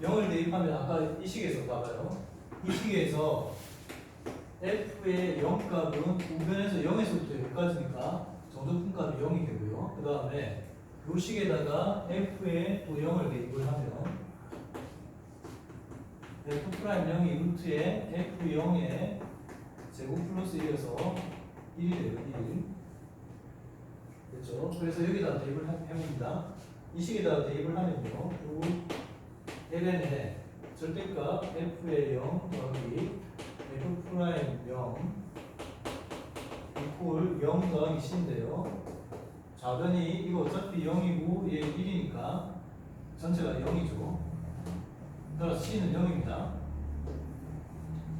0을 대입하면 아까 이 식에서 봐봐요. 이 식에서 f의 0값은 우변에서 0에서부터 0까지니까 정도분값이 0이 되고요. 그 다음에 요 식에다가 f에 또 0을 대입을 하면 f'0이 루트에 f0의 제곱 플러스 1이어서 1이 돼요. 1. 됐죠? 그래서 여기다 대입을 해봅니다. 이 식에다가 대입을 하면요. 요 ln의 절대값 f의 0 더하기 f'0 이퀄 0 더하기 c인데요. 좌변이 이거 어차피 0이고 얘 1이니까 전체가 0이죠. 따라서 c는 0입니다.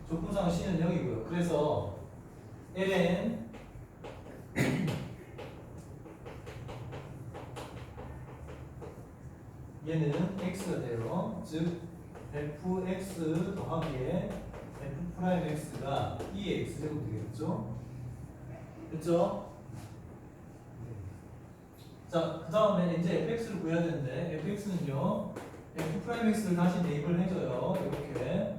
조건상 c는 0이고요. 그래서 ln 얘는 x가 돼요. 즉 fx 더하기에 f'x가 2의 x제곱 되겠죠? 됐죠? 자, 그 다음에 이제 fx를 구해야 되는데 fx는요 f'x를 다시 대입을 해줘요. 이렇게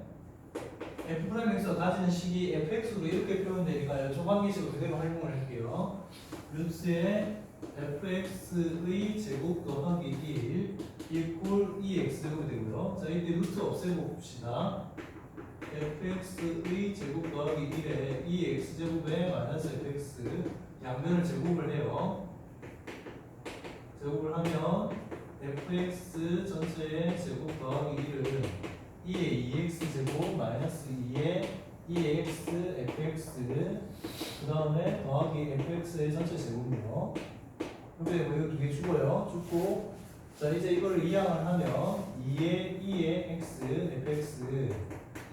f'x가 가지는 식이 fx로 이렇게 표현되니까요. 조방기식으로 그대로 활용을 할게요. 루트에 fx의 제곱 더하기 1 이퀄 2x제곱이 되고요. 자, 이때 루트 없애고 봅시다. fx의 제곱 더하기 1에 2x제곱에 마이너스 fx 양변을 제곱을 해요. 제곱을 하면 fx 전체의 제곱 더하기 1은 2의 2x제곱 마이너스 2의 2x fx 그 다음에 더하기 fx의 전체 제곱이요. 이렇게 되고 이거 두 개 죽어요. 죽고 자 이제 이거를 이항을 하면 2의 x fx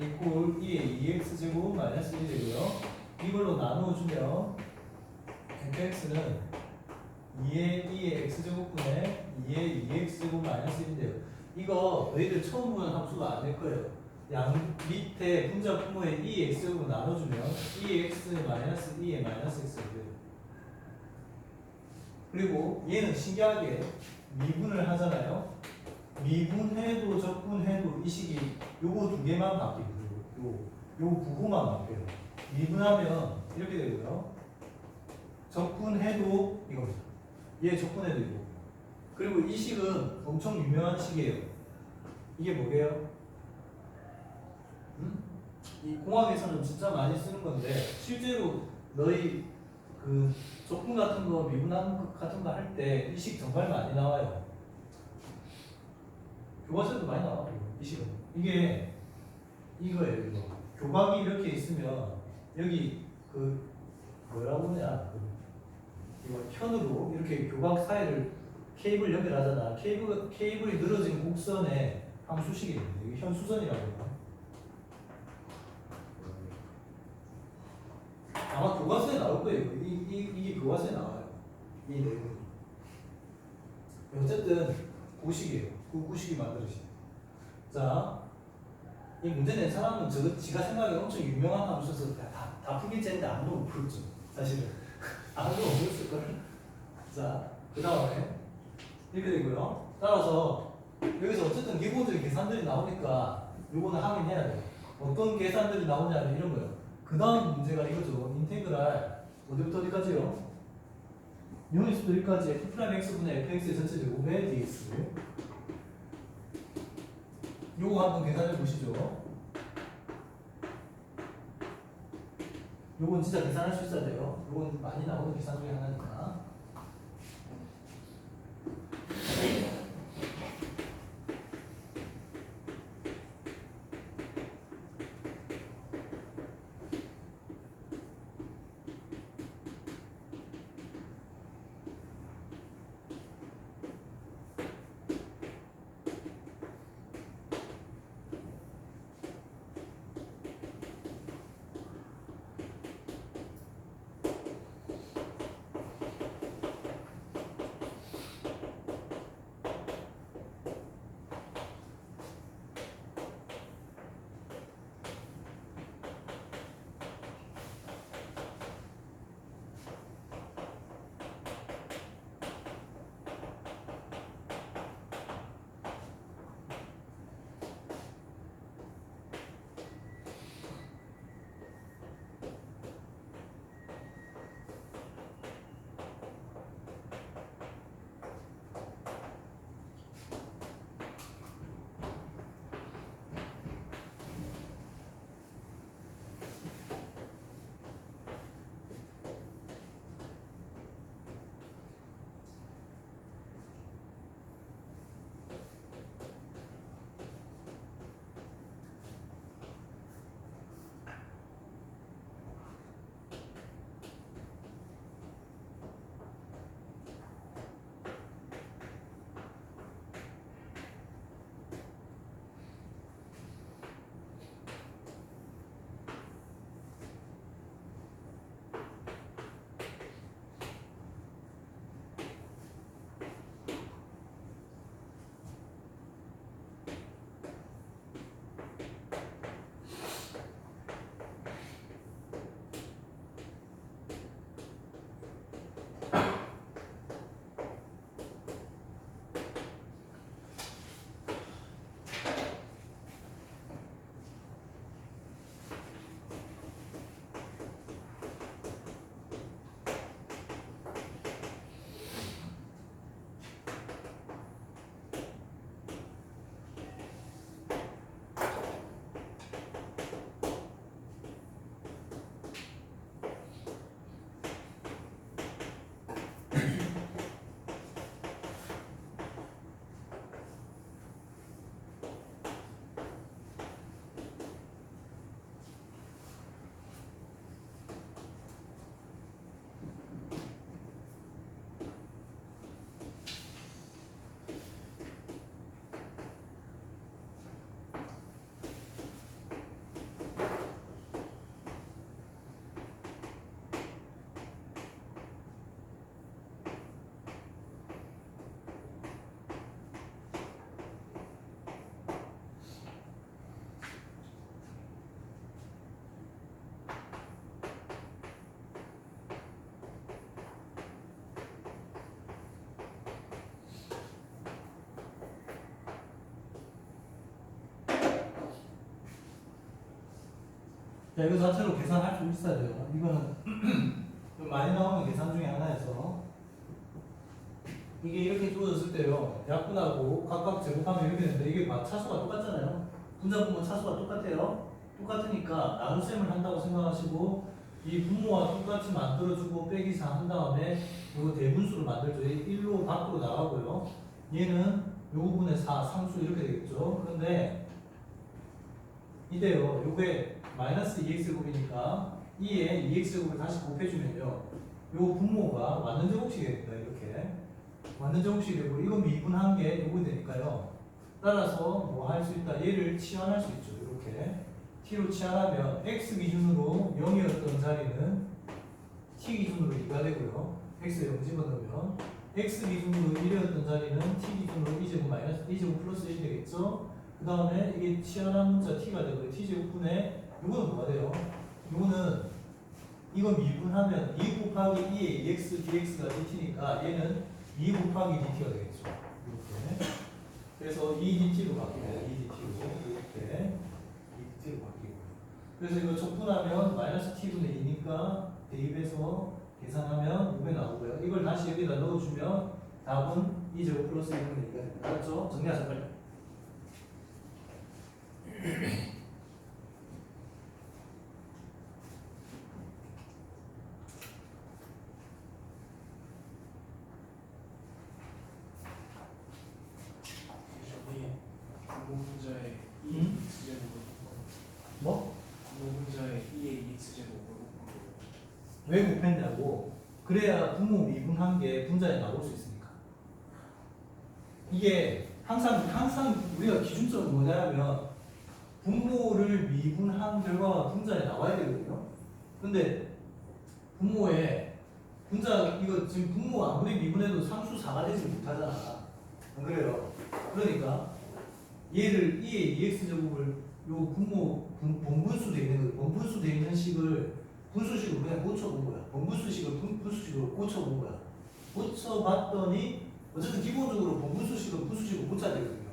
이퀄 2의 2x 제곱 마이너스 1이 되고요. 이걸로 나누어주면 fx는 2의 x제곱분의 2의 2x제곱 마이너스 1인데요. 이거 너희들 처음 보는 함수가 아닐 거예요. 양 밑에 분자 분모의 2의 x제곱을 나눠주면 2x 마이너스 2의 마이너스 x가 돼요. 그리고 얘는 신기하게 미분을 하잖아요. 미분해도 적분해도 이 식이 요거 두 개만 바뀌고요. 요 부호만 바뀌어요. 미분하면 이렇게 되고요. 적분해도 이겁니다. 얘 적분해도 이거. 그리고 이 식은 엄청 유명한 식이에요. 이게 뭐게요? 이 공학에서는 진짜 많이 쓰는 건데 실제로 너희 그 적분 같은 거 미분 같은 거 할 때 이 식 정말 많이 나와요. 교과서에도 많이 나와요. 이 식은 이게 이거예요. 이거 교각이 이렇게 있으면 여기 그 뭐라고 하냐 이거 현으로 이렇게 교각 사이를 케이블 연결하잖아. 케이블이 늘어진 곡선의 함수식입니다. 이게 현수선이라고 해요. 아마 교과서에 나올 거예요. 이게 교과서에 나와요. 이 내용이. 어쨌든 고식이에요. 구식이 만들어지죠. 자, 이 문제 낸 사람은 지가 생각에 엄청 유명한 함수여서 다 풀겠지 했는데 아무도 못 풀었죠. 사실은. 아무도 못 풀었을걸. 자, 그 다음에 이렇게 되고요. 따라서 여기서 어쨌든 기본적인 계산들이 나오니까 요거는 하긴 해야 돼요. 어떤 계산들이 나오냐면 이런 거예요. 그 다음 문제가 이거죠. 인테그랄 어디부터 어디까지요? 0에서부터 1까지 f'x분의 fx의 전체 제곱의 dx. 요거 한번 계산해 보시죠. 요건 진짜 계산할 수 있어야 돼요. 요건 많이 나오는 계산 중에 하나니까. 자, 이거 자체로 계산할 수 있어야 돼요. 이거는 좀 많이 나오는 계산 중에 하나여서 이게 이렇게 주어졌을 때요. 약분하고 각각 제곱하면 이렇게 되는데 이게 차수가 똑같잖아요. 분자 분모 차수가 똑같아요. 똑같으니까 나눗셈을 한다고 생각하시고 이 분모와 똑같이 만들어주고 빼기 4 한 다음에 이거 대분수를 만들죠. 1로 밖으로 나가고요. 얘는 요 부분에 4, 상수 이렇게 되겠죠. 그런데 이래요. 요게 마이너스 2x제곱이니까 2에 2x제곱을 다시 곱해주면요. 요 분모가 완전제곱식이 됩니다. 이렇게. 완전제곱식이 되고 이건 미분한 게 요거 되니까요. 따라서 뭐 할 수 있다. 얘를 치환할 수 있죠. 이렇게. t로 치환하면 x 기준으로 0이었던 자리는 t 기준으로 2가 되고요. x 0 집어넣으면 x 기준으로 1이었던 자리는 t 기준으로 2제곱 마이너스 2제곱 플러스 1이 되겠죠. 그 다음에 이게 치환한 문자 t가 되고요. t제곱분의 요거는 뭐가 돼요? 요거는 이거 미분하면 2 곱하기 2의 2x dx가 dt니까 얘는 2 곱하기 dt가 되겠죠. 이렇게. 그래서 2dt로 바뀌어요. 2dt로 이렇게 2dt로 바뀌고. 그래서 이거 적분하면 마이너스 t분의 2니까 대입해서 계산하면 6이 나오고요. 이걸 다시 여기다 넣어주면 답은 2제곱 플러스 1분의 2가 됩니다. 알았죠? 정리하자 빨리. 분모분자의 2의 음? x제곱을 뭐? 분모분자의 2의 x제곱을 왜 곱했냐고. 그래야 분모 미분한 게 분자에 나올 수 있으니까. 이게 항상 우리가 기준점은 뭐냐면 분모를 미분한 결과가 분자에 나와야 되거든요. 근데 분모에 분자 이거 지금 분모 아무리 미분해도 상수 4가 되지 못하잖아. 안 그래요? 그러니까 얘를 2의 2x제곱을 요 분모 본분수 돼 있는 거 본분수 돼 있는 식을 분수식으로 그냥 고쳐본 거야. 본분수식을 분수식으로 고쳐본 거야. 고쳐봤더니 어쨌든 기본적으로 본분수식은 분수식으로 고쳐야 되거든요.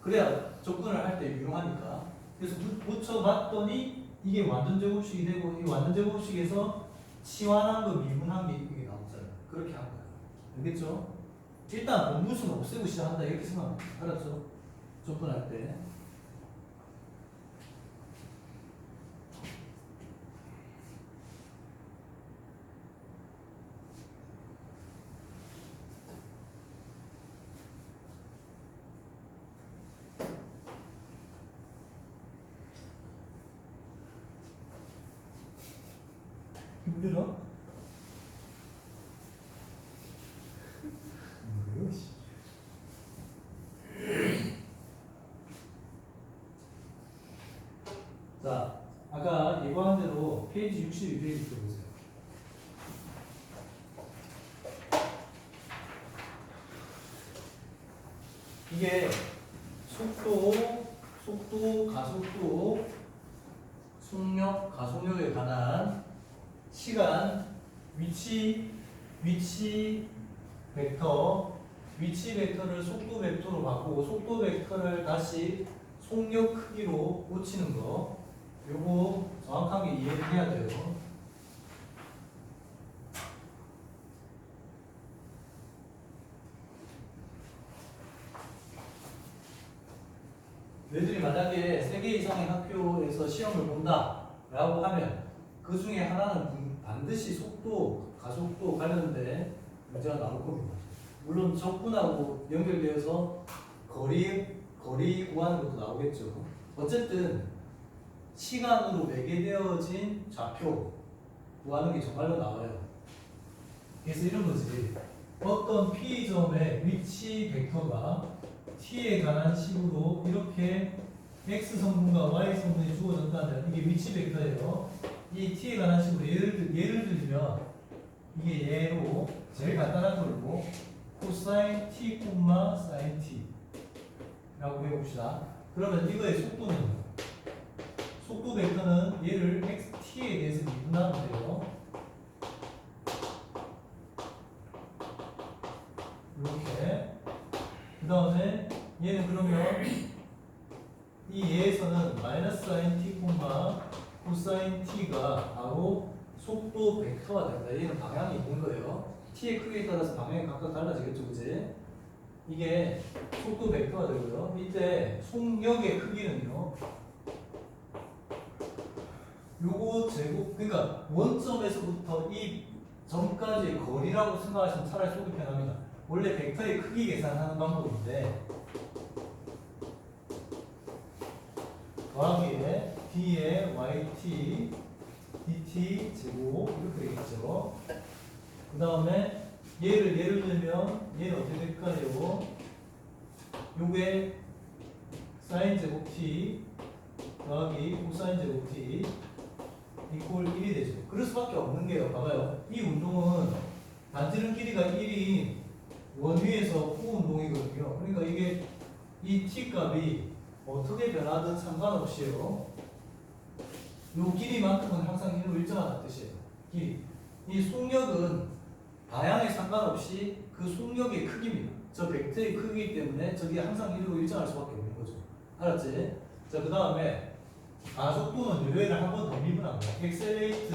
그래야 접근을 할 때 유용하니까. 그래서 고쳐봤더니 이게 완전제곱식이 되고 이 완전제곱식에서 치환한 거 미분한 게 이게 나오잖아요. 그렇게 한 거야. 알겠죠? 일단 본분수는 없애고 시작한다 이렇게 생각합니다. 알았죠? 접근할 때. 힘들어? 뭐요? 자, 아까 예고한 대로 페이지 62페이지 보세요. 이게 속도, 가속도, 속력, 가속력에 관한 시간, 위치 벡터, 위치 벡터를 속도 벡터로 바꾸고 속도 벡터를 다시 속력 크기로 고치는 거. 요거 정확하게 이해를 해야 돼요. 너희들이 만약에 3개 이상의 학교에서 시험을 본다 라고 하면 그 중에 하나는 반드시 속도, 가속도 관련된 문제가 나올 겁니다. 물론 적분하고 연결되어서 거리 구하는 것도 나오겠죠. 어쨌든 시간으로 매개되어진 좌표 구하는 게 정말로 나와요. 그래서 이런 거지. 어떤 P점의 위치 벡터가 T에 관한 식으로 이렇게 X성분과 Y성분이 주어졌다면 이게 위치 벡터예요. 이 T에 관한 식으로 예를 들면 이게 얘로 제일 간단한 걸로 코사인 T, 사인 T 라고 해봅시다. 그러면 이거의 속도는 속도 벡터는 얘를 T에 대해서 미분하면 돼요. 이렇게. 그 다음에 얘는 그러면 이 얘에서는 마이너스 sin t, 코사인 t가 바로 속도 벡터가 된다. 얘는 방향이 있는 거예요. t의 크기에 따라서 방향이 각각 달라지겠죠, 그지? 이게 속도 벡터가 되고요. 이때 속력의 크기는요. 요거 제곱, 그러니까 원점에서부터 이 점까지의 거리라고 생각하시면 차라리 속이 편합니다. 원래 벡터의 크기 계산하는 방법인데 더하기에 d의 yt dt 제곱 이렇게 되겠죠. 그 다음에 예를 들면 얘는 어떻게 될까요? 요게 사인 제곱 t 더하기 코사인 제곱 t 이퀄 1이 되죠. 그럴 수밖에 없는 게요. 봐봐요. 이 운동은 반지름 길이가 1인 원위에서 호 운동이거든요. 그러니까 이게 이 t 값이 어떻게 변하든 상관없이요. 요 길이만큼은 항상 1로 일정하다는 뜻이에요. 길이. 이 속력은 방향에 상관없이 그 속력의 크기입니다. 저 벡터의 크기이기 때문에 저게 항상 1로 일정할 수밖에 없는 거죠. 알았지? 자, 그 다음에 가속도는 얘를 한 번 더 미분한 거야. accelerate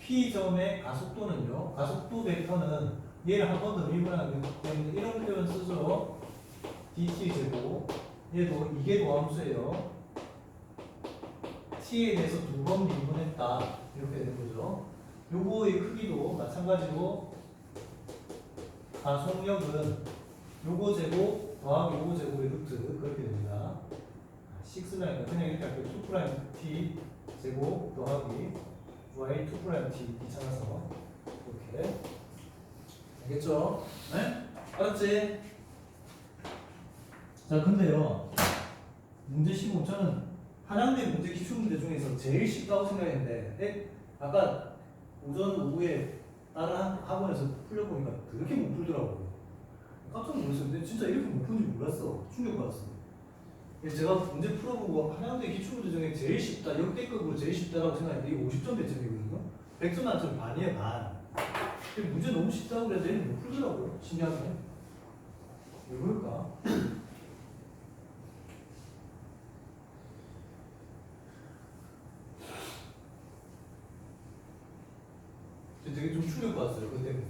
p 점의 가속도는요. 가속도 벡터는 얘를 한 번 더 미분하기 때문에 이런 표현 쓰죠. dt 제곱. 얘도 이게 도함수예요. t에 대해서 두 번 미분했다. 이렇게 되는 거죠. 요거의 크기도 마찬가지로 가속력은 요거 제곱 더하기 요거 제곱의 루트 그렇게 됩니다. 6라인은 그냥 이렇게 할게요. 2' t 제곱 더하기 y 2' t 귀찮아서 이렇게 알겠죠? 네? 알았지? 자, 근데요 문제 시공 저는 한양대 문제 기출문제 중에서 제일 쉽다고 생각했는데 아까 오전 오후에 다른 학원에서 풀려보니까 그렇게 못 풀더라고요. 깜짝 놀랐어요. 근데 진짜 이렇게 못 푸는지 몰랐어. 충격받았어. 그래서 제가 문제 풀어보고 한양대 기출문제 중에 제일 쉽다, 역대급으로 제일 쉽다라고 생각했는데 이게 50점 배점이거든요. 100점 만점 반이에요, 반. 근데 문제 너무 쉽다고 그래도 얘는 못 풀더라고요. 신기하게. 왜 그럴까? 되게 좀 충격받았어요. 그것 때문에.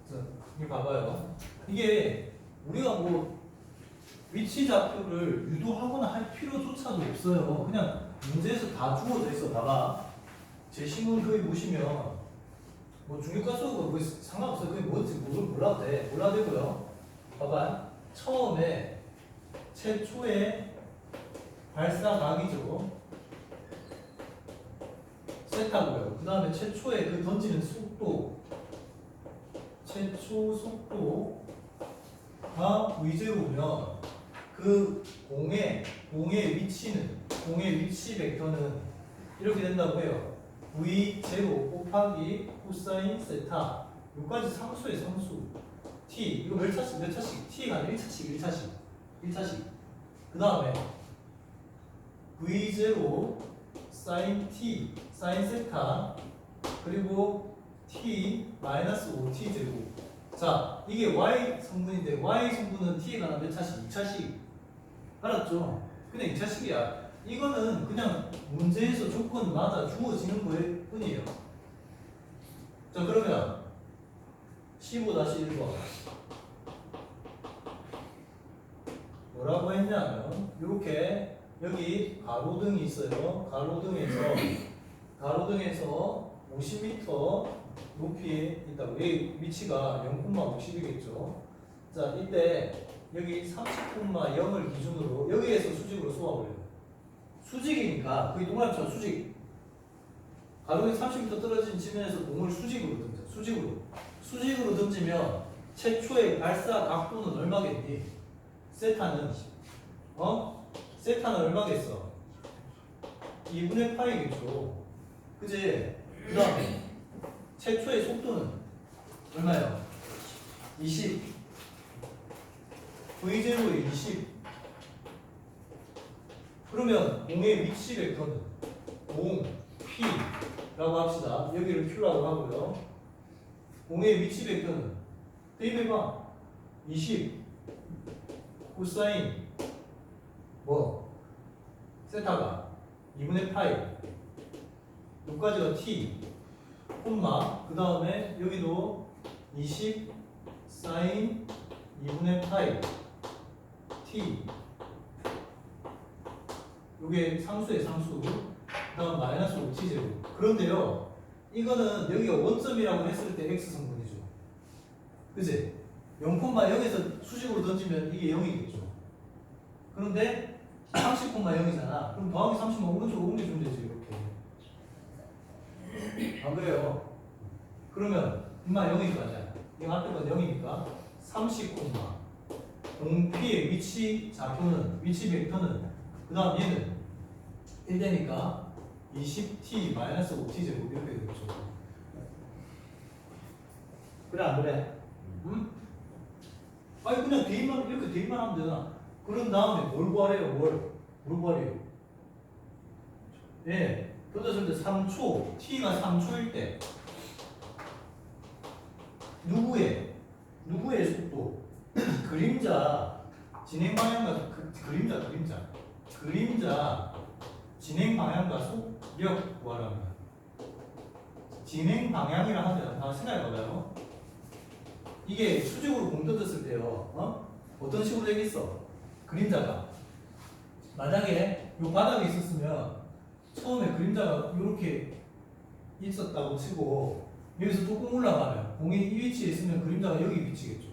자, 이거 봐봐요. 이게 우리가 뭐 위치 좌표를 유도하거나 할 필요조차도 없어요. 그냥 문제에서 다 주어져 있어. 봐봐. 제 신문 거기 보시면 뭐 중력가속은 뭐 상관없어요. 그게 뭔지 몰라도 돼. 몰라도 되고요. 봐봐. 처음에 최초의 발사각이죠. 세타고요. 그 다음에 최초의 그 던지는 속도, 최초 속도가 v0면 그 공의 위치는, 공의 위치 벡터는 이렇게 된다고 해요. v0 곱하기 코사인 세타. 여기까지 상수의 상수. t 이거 몇 차씩? t가 아니라 1차씩. 그 다음에 v0 사인 t 사인 세타 그리고 t 마이너스 5t 제곱. 자, 이게 y 성분인데 y 성분은 t에 관한 몇 차씩? 2차씩. 알았죠? 그냥 2차씩이야. 이거는 그냥 문제에서 조건 맞아 주어지는 거일 뿐이에요. 자, 그러면 15-1번 뭐라고 했냐면 이렇게 여기 가로등이 있어요. 가로등에서 50m 높이에 있다고. 여기 위치가 0,50이겠죠. 자, 이때 여기 30,0을 기준으로 여기에서 수직으로 쏘아버려요. 수직이니까 그게 동그라미처럼 수직. 가로등이 30m 떨어진 지면에서 공을 수직으로 던져. 수직으로 던지면 최초의 발사 각도는 얼마겠니? 세타는 세타는 얼마겠어? 2분의 8이겠죠. 그지? 그 다음에 최초의 속도는 얼마예요? 20. V0의 20. 그러면 공의 위치 벡터는 공 P라고 합시다. 여기를 Q라고 하고요. 공의 위치 벡터는 대입해봐. 20 코사인 뭐 세타가 2분의 파이 여기까지가 t 콤마 그 다음에 여기도 20 사인 2분의 파이 t 요게 상수의 상수 그 다음 마이너스 5t 제곱. 그런데요 이거는 여기가 원점이라고 했을 때 x 성분이죠. 그치? 0,0에서 수식으로 던지면 이게 0이겠죠. 그런데 30,0이잖아. 그럼 더하기 30만 오른쪽으로 옮겨주면 되지 이렇게. 안 그래요? 그러면 인마 0이니까 아니야. 이거 앞에 건 0이니까 30, 공피의 위치 좌표는 위치 벡터는 그 다음 얘는 1되니까 20t 마이너스 5t 제곱 이렇게 되겠죠. 그래 안 그래? 응? 아니 그냥 대입만 이렇게 대입만 하면 되잖아. 그런 다음에 뭘 구하래요? 뭘 구하래요? 예, 던졌을 때 3초 t가 3초일 때 누구의 속도 그림자 진행 방향과 그림자 진행 방향과 속력 구하라는 거야. 진행 방향이라 하면 다 생각해봐요. 이게 수직으로 공 던졌을 때요. 어떤 식으로 되겠어? 그림자가 만약에 요 바닥에 있었으면 처음에 그림자가 이렇게 있었다고 치고 여기서 조금 올라가면 공이 이 위치에 있으면 그림자가 여기 미치겠죠.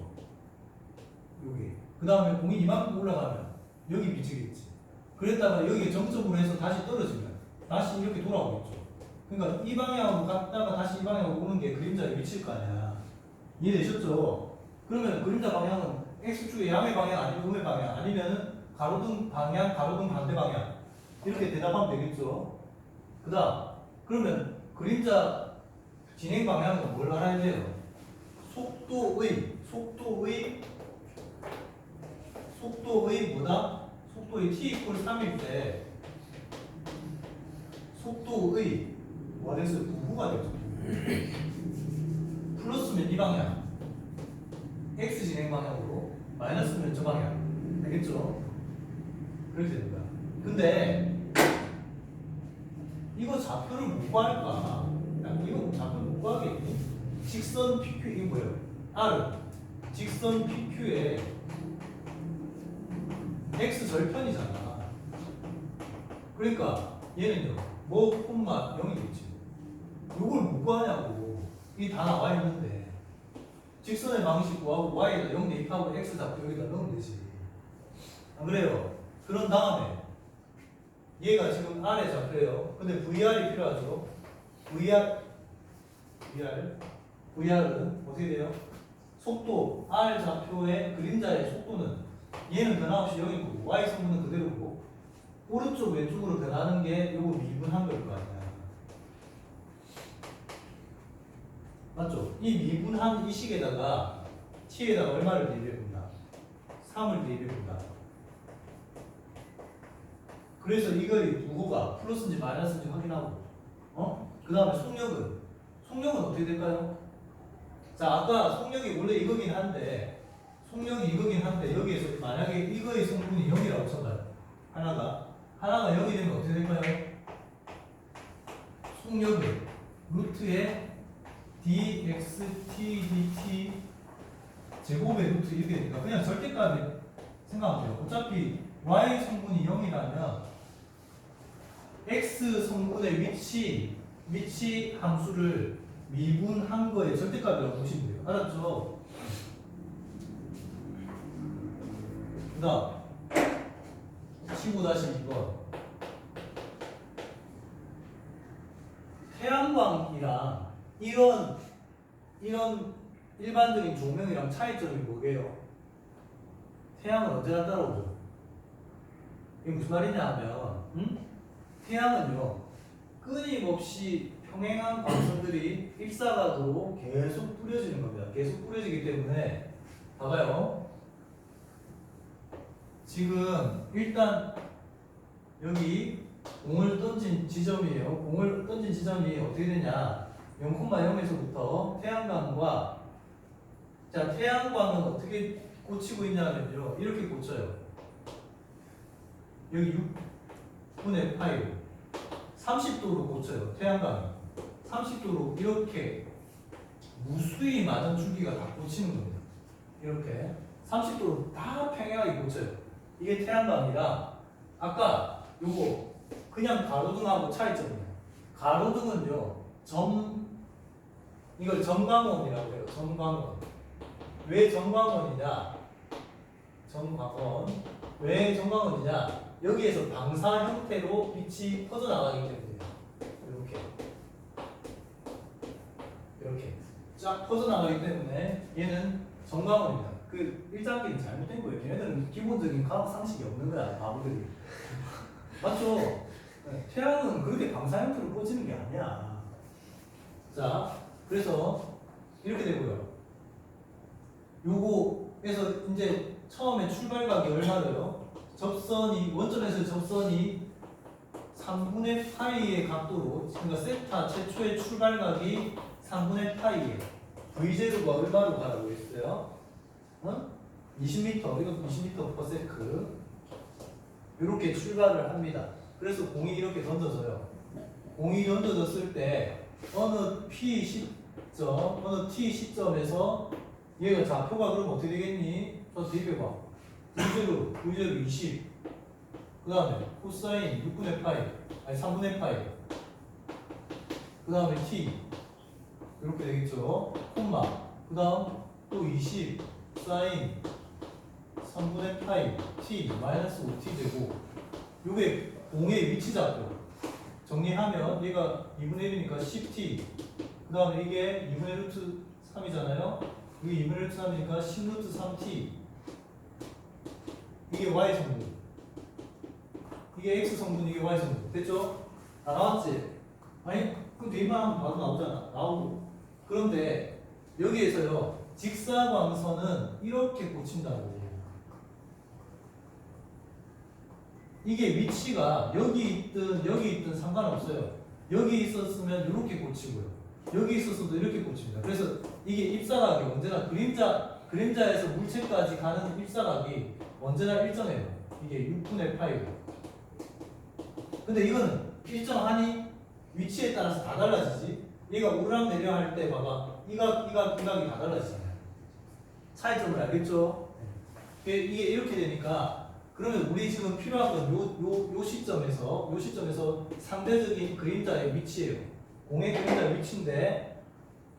여기. 그 다음에 공이 이만큼 올라가면 여기 미치겠지. 그랬다가 여기 정점으로 해서 다시 떨어지면 다시 이렇게 돌아오겠죠. 그러니까 이 방향으로 갔다가 다시 이 방향으로 오는 게 그림자에 미칠 거 아니야. 이해되셨죠? 그러면 그림자 방향은 X축의 양의 방향 아니면 음의 방향 아니면 가로등 방향, 가로등 반대 방향 이렇게 대답하면 되겠죠? 그 다음 그러면 그림자 진행 방향은 뭘 알아야 돼요? 속도의 뭐다? 속도의 t 이퀄 3일 때 속도의 뭐가 됐어요? 부호가 됐죠. 플러스면 이 방향 x 진행 방향으로 마이너스면 저 방향 되겠죠? 그렇게 되는 거야. 근데 이거 좌표를 못 구할까? 야, 이거 좌표를 못 구하겠니? 직선 PQ 이게 뭐예요? R 직선 PQ의 x 절편이잖아. 그러니까 얘는요 뭐 콤마 0이겠지. 이걸 못 구하냐고. 이 다 나와 있는데 직선의 방식 구하고 y에다 0 대입하고 x 잡고 여기다 넣으면 되지. 안 그래요? 그런 다음에 얘가 지금 R의 좌표예요. 근데 VR이 필요하죠. VR은 어떻게 돼요? 속도 R 좌표의 그림자의 속도는 얘는 변화없이 0이고 Y 성분은 그대로고 오른쪽 왼쪽으로 변하는 게 요거 미분한 걸 거 아니야. 맞죠? 이 미분한 이 식에다가 t에다가 얼마를 대입해 본다? 3을 대입해 본다. 그래서 이거의 부호가 플러스인지 마이너스인지 확인하고, 그 다음에 속력은 어떻게 될까요? 자, 아까 속력이 원래 이거긴 한데 여기에서 만약에 이거의 성분이 0이라고 쳐봐요. 하나가 0이 되면 어떻게 될까요? 속력을 루트에 dxt dt 제곱의 루트 이렇게 되니까 그냥 절대값이 생각하면 돼요. 어차피 y 성분이 0이라면 x 성분의 위치 함수를 미분한 거에 절대값이라고 보시면 돼요. 알았죠? 그 다음 15-2번 태양광이랑 이런 일반적인 조명이랑 차이점이 뭐게요? 태양은 언제나 따라오죠. 이게 무슨 말이냐 하면 태양은요 끊임없이 평행한 광선들이 일사각으로 계속 뿌려지는 겁니다. 계속 뿌려지기 때문에 봐봐요. 지금 일단 여기 공을 던진 지점이에요. 공을 던진 지점이 어떻게 되냐? 0,0에서부터 태양광과 태양광은 어떻게 고치고 있냐면요. 이렇게 고쳐요. 여기 6분의 파이로 30도로 고쳐요. 태양광이 30도로 이렇게 무수히 많은 줄기가 다 꽂히는 겁니다. 이렇게 30도로 다 평행하게 꽂혀요. 이게 태양광이라 아까 요거 그냥 가로등하고 차이점이에요. 가로등은요 이걸 점광원이라고 해요. 점광원. 왜 점광원이냐? 왜 점광원이냐? 여기에서 방사 형태로 빛이 퍼져나가기 때문이에요. 이렇게 쫙 퍼져나가기 때문에 얘는 점광원입니다. 그 1단계는 잘못된 거예요. 얘네들은 기본적인 과학 상식이 없는 거야, 바보들이. 맞죠? 네, 태양은 그렇게 방사 형태로 꽂히는 게 아니야. 자, 그래서 이렇게 되고요. 요거에서 이제 처음에 출발각이 얼마래요? 원점에서 접선이 3분의 파이의 각도로, 그러니까 세타 최초의 출발각이 3분의 파이에 V제로가 얼마로 가라고 했어요? 20m, 이건 20m/s 이렇게 출발을 합니다. 그래서 공이 이렇게 던져져요. 공이 던져졌을 때 어느 T 시점에서 얘가 좌표가 그럼 어떻게 되겠니? 저 대입해봐. V제로 20. 그 다음에 코사인 6분의 파이, 아니 3분의 파이. 그 다음에 T. 이렇게 되겠죠. 콤마. 그 다음 또 20. 사인 3분의 파이 T 마이너스 5T 되고, 요게 공의 위치 좌표. 정리하면 얘가 2분의 1이니까 10T. 그 다음에 이게 2분의 루트 3이잖아요. 이게 2분의 루트 3이니까 10 루트 3T. 이게 Y 성분. 이게 X 성분, 이게 Y 성분. 됐죠? 다 나왔지? 아니, 그럼 대입만 하면 바로 나오잖아. 나오고. 그런데 여기에서요, 직사광선은 이렇게 꽂힌다고. 이게 위치가 여기 있든 상관없어요. 여기 있었으면 이렇게 꽂히고요. 여기 있었어도 이렇게 꽂힙니다. 그래서 이게 입사각이 언제나 그림자에서 물체까지 가는 입사각이 언제나 일정해요. 이게 6분의 파이고. 근데 이거는 일정하니 위치에 따라서 다 달라지지. 얘가 오르락내리락 할 때 봐봐. 이 각이 다 달라지잖아요. 차이점을 알겠죠? 이게 이렇게 되니까, 그러면 우리 지금 필요한 건 요 시점에서 상대적인 그림자의 위치예요. 공의 그림자의 위치인데,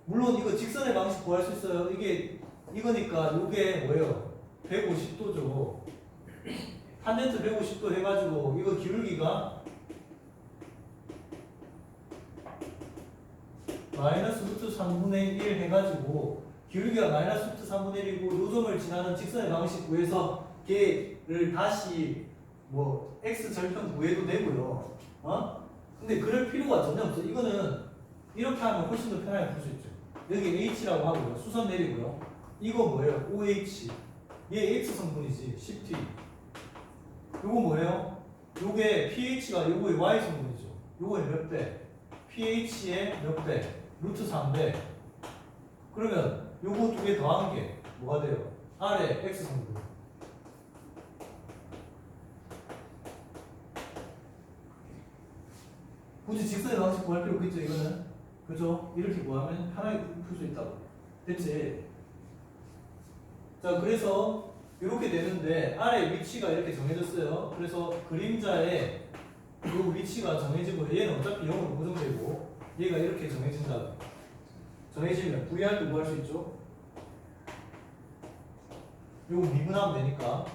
물론 이거 직선의 방식 구할 수 있어요. 이거니까 요게 뭐예요? 150도죠. 탄젠트 150도 해가지고 이거 기울기가 마이너스 루트 3분의 1 해가지고 기울기가 마이너스 루트 3분의 1이고 요점을 지나는 직선의 방식 구해서 걔를 다시 뭐 x 절편 구해도 되고요. 근데 그럴 필요가 전혀 없어. 이거는 이렇게 하면 훨씬 더 편하게 풀 수 있죠. 여기 h라고 하고요. 수선 내리고요. 이거 뭐예요? OH. 얘 x 성분이지. 10T. 요거 뭐예요? 요게 pH가 요거의 y 성분이죠. 요거의 몇 배? pH의 몇 배? 루트 3배. 그러면 요거 두 개 더한 게 뭐가 돼요? R의 x 성분. 굳이 직선의 방식 구할 필요 없겠죠, 이거는? 그죠? 이렇게 구하면 편하게 풀 수 있다고. 됐지? 자, 그래서 이렇게 되는데 R의 위치가 이렇게 정해졌어요. 그래서 그림자의 요 위치가 정해지고, 얘는 어차피 0으로 고정되고 얘가 이렇게 정해진다. 정해지면 VR도 구할 수 있죠. 요거 미분하면 되니까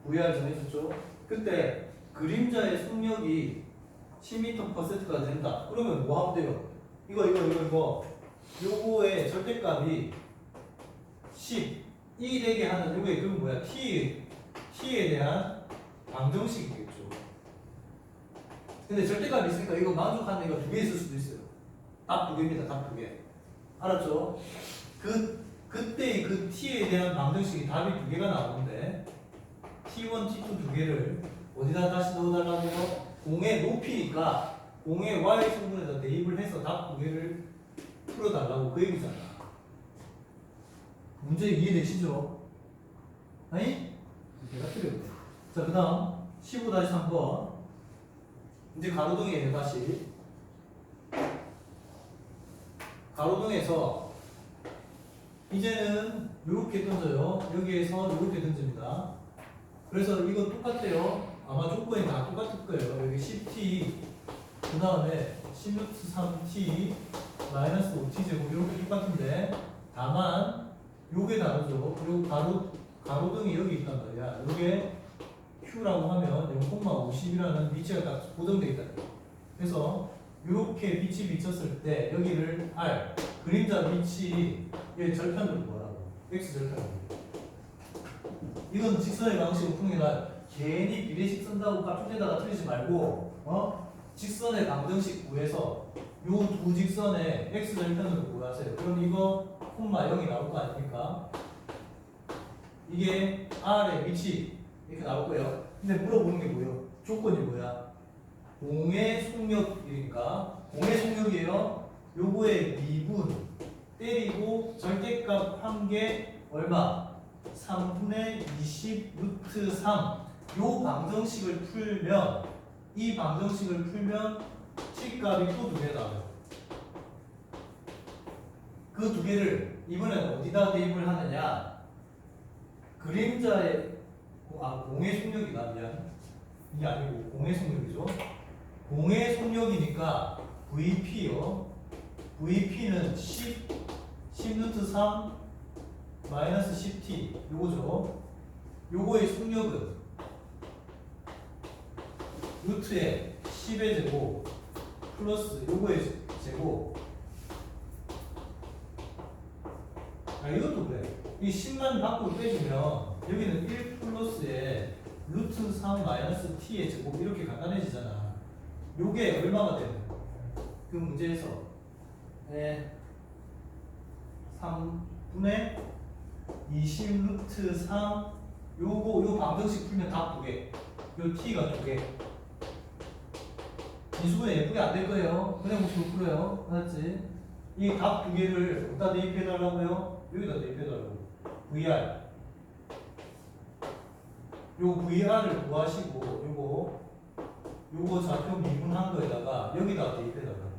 VR 정해졌죠. 그때 그림자의 속력이 10m/s가 된다. 그러면 뭐 하면 돼요? 이거 요거의 절대값이 10 이 되게 하는 요게 그건 뭐야? t에 대한 방정식이겠죠. 근데 절대값이 있으니까 이거 만족하는 애가 두 개 있을 수도 있어요. 답 두 개입니다. 답 두 개. 알았죠? 그때 그 t에 대한 방정식이 답이 두 개가 나오는데 t1, t2 두 개를 어디다 다시 넣어달라고요? 공의 높이니까 공의 y 성분에다 대입을 해서 답 두 개를 풀어달라고 그 얘기잖아. 문제 이해되시죠? 아니? 제가 틀렸네. 자, 그 다음 15-3번 이제 가로등이에요. 다시 가로등에서 이제는 이렇게 던져요. 여기에서 이렇게 던집니다. 그래서 이거 똑같아요. 아마 조건이 다 똑같을 거예요. 여기 10t 그 다음에 10루트 3t 마이너스 5t 제곱 이렇게 똑같은데 다만 요게 다르죠. 요 가로등이 여기 있단 말이야. 요게 q라고 하면 0,50이라는 위치가 딱 고정되어 있다. 그래서 이렇게 빛이 비쳤을 때 여기를 R 그림자 빛이 얘 절편으로 뭐라고? x 절편으로. 이건 직선의 방식으로 푸는 게 나아요. 괜히 비례식 쓴다고 깍두기에다가 틀리지 말고 직선의 방정식 구해서 요 두 직선의 x 절편으로 구하세요. 그럼 이거 콤마 0이 나올 거 아닙니까? 이게 R의 위치 이렇게 나올 거예요. 근데 물어보는 게 뭐예요? 조건이 뭐야? 공의 속력이니까 공의 속력이에요. 요거의 미분 때리고 절대값 한 개 얼마? 3분의 20 루트 3. 요 방정식을 풀면 이 방정식을 풀면 t값이 또 두 개 나와요. 그 두 개를 이번엔 어디다 대입을 하느냐? 그림자의 공의 속력이다. 미안. 이게 아니고 공의 속력이죠. 공의 속력이니까 VP요. VP는 10 루트 3 마이너스 10t 요거죠. 요거의 속력은 루트에 10의 제곱 플러스 요거의 제곱. 이것도 그래. 이 10만 밖으로 빼주면 여기는 1 플러스에 루트 3 마이너스 t의 제곱 이렇게 간단해지잖아. 요게 얼마가 되는? 그 문제에서 3분의 20 루트 3 요 방정식 풀면 답 두 개. 요 t가 두 개. 인수분해 예쁘게 안 될 거예요. 그냥 무식으로 풀어요. 알았지? 이 답 두 개를 어디다 대입해 달라고요? 여기다 대입해 달라고. VR. 요 VR을 구하시고 요거 좌표 미분한 거에다가 여기다 대입해 달라고.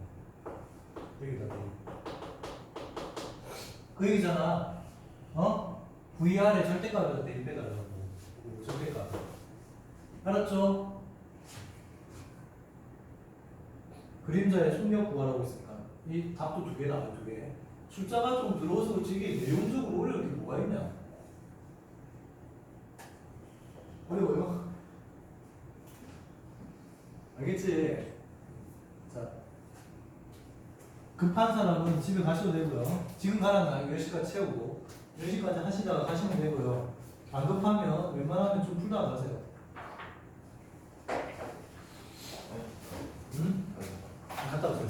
여기다 대입. 그 얘기잖아. VR의 절대값에다 대입해 달라고. 절대값. 알았죠? 그림자의 속력 구하라고 했으니까 이 답도 두 개 나와요. 두 개. 숫자가 좀 들어와서 그렇지 이게 내용적으로 어려울 게 뭐가 있냐? 어려워요? 알겠지? 자, 급한 사람은 집에 가셔도 되고요. 지금 가라면 10시까지 채우고 10시까지 하시다가 가시면 되고요. 안 급하면 웬만하면 좀 풀다 가세요. 응? 갔다 오세요.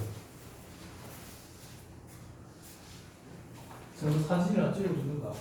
저는 사진이랑 찍어주는가?